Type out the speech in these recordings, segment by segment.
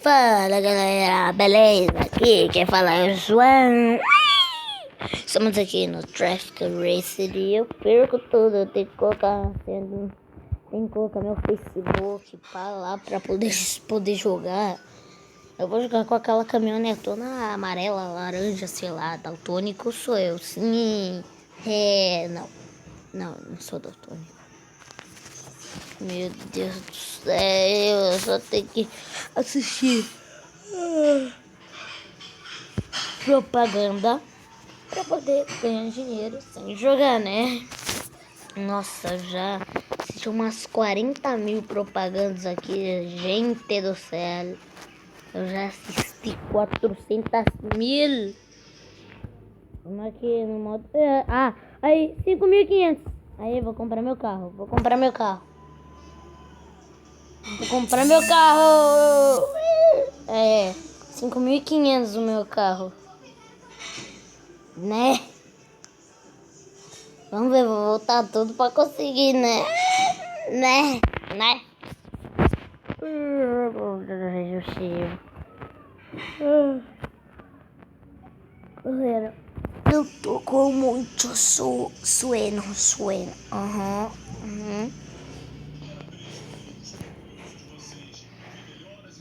Fala galera, beleza? Aqui quem fala é o João. Estamos aqui no Traffic Racer e eu perco tudo. Eu tenho que colocar, tenho que colocar meu Facebook para lá para poder jogar. Eu vou jogar com aquela caminhonetona amarela, laranja, sei lá, daltônico sou eu. Sim, não sou daltônico. Meu Deus do céu, eu só tenho que assistir propaganda pra poder ganhar dinheiro sem jogar, né? Nossa, eu já assisti umas 40 mil propagandas aqui, gente do céu. Eu já assisti 400 mil. Vamos aqui no modo... aí, 5.500. Aí, vou comprar meu carro. Vou comprar meu carro. É, 5.500 o meu carro. Né? Vamos ver, vou voltar tudo pra conseguir, né? Né? Galera, eu tô com muito sueno.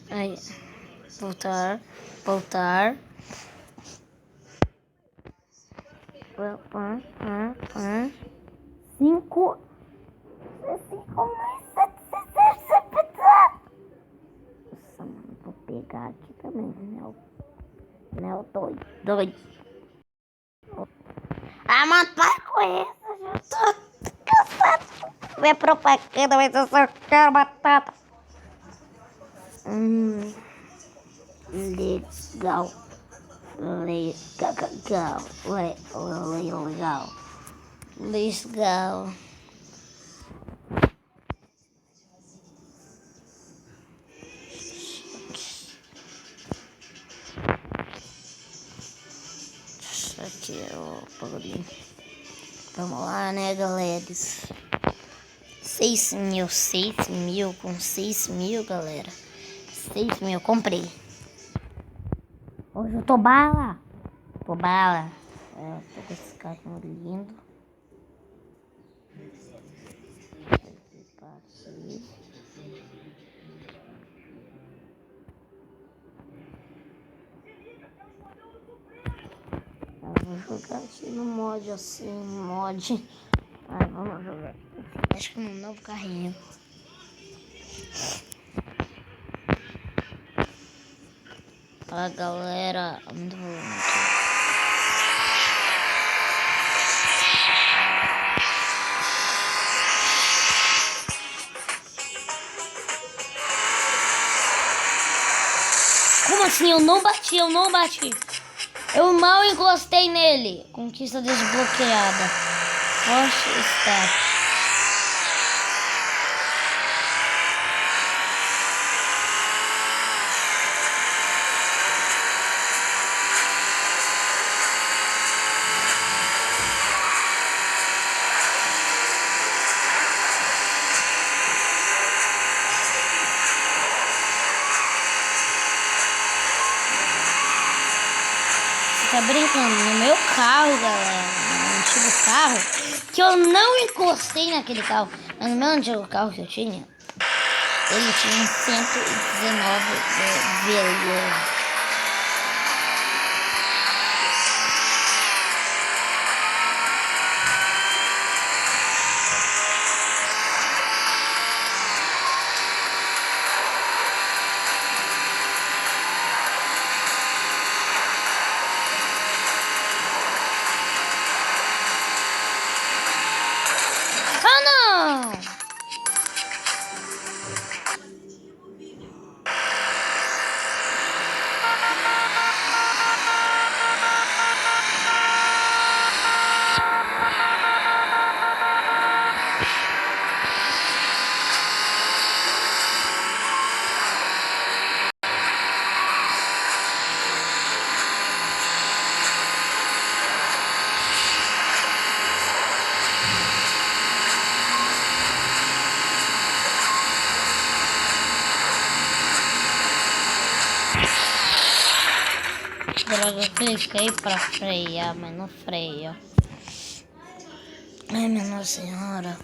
Aí, voltar. 5. Nossa, mano, vou pegar aqui também, né? Eu tô doido. Mano, para com isso, eu já tô cansado. Ver propaganda, mas eu só quero batata. Legal. Isso aqui é o bagulho. Vamos lá, né, galera? 6 mil, com 6 mil, galera. 6 mil, comprei. Hoje eu tô bala. Tô com esse carro lindo. Aqui. Eu vou jogar aqui no mod assim, vamos jogar. Acho que no novo carrinho. Fala galera, como assim? Eu não bati. Eu mal encostei nele. Conquista desbloqueada. Force Step. Tá brincando? No meu carro, galera, no antigo carro, que eu não encostei naquele carro, mas no meu antigo carro que eu tinha, ele tinha 119 veículos. Ah, não! Droga, eu cliquei pra frear, mas não freia. Ai, minha Nossa Senhora.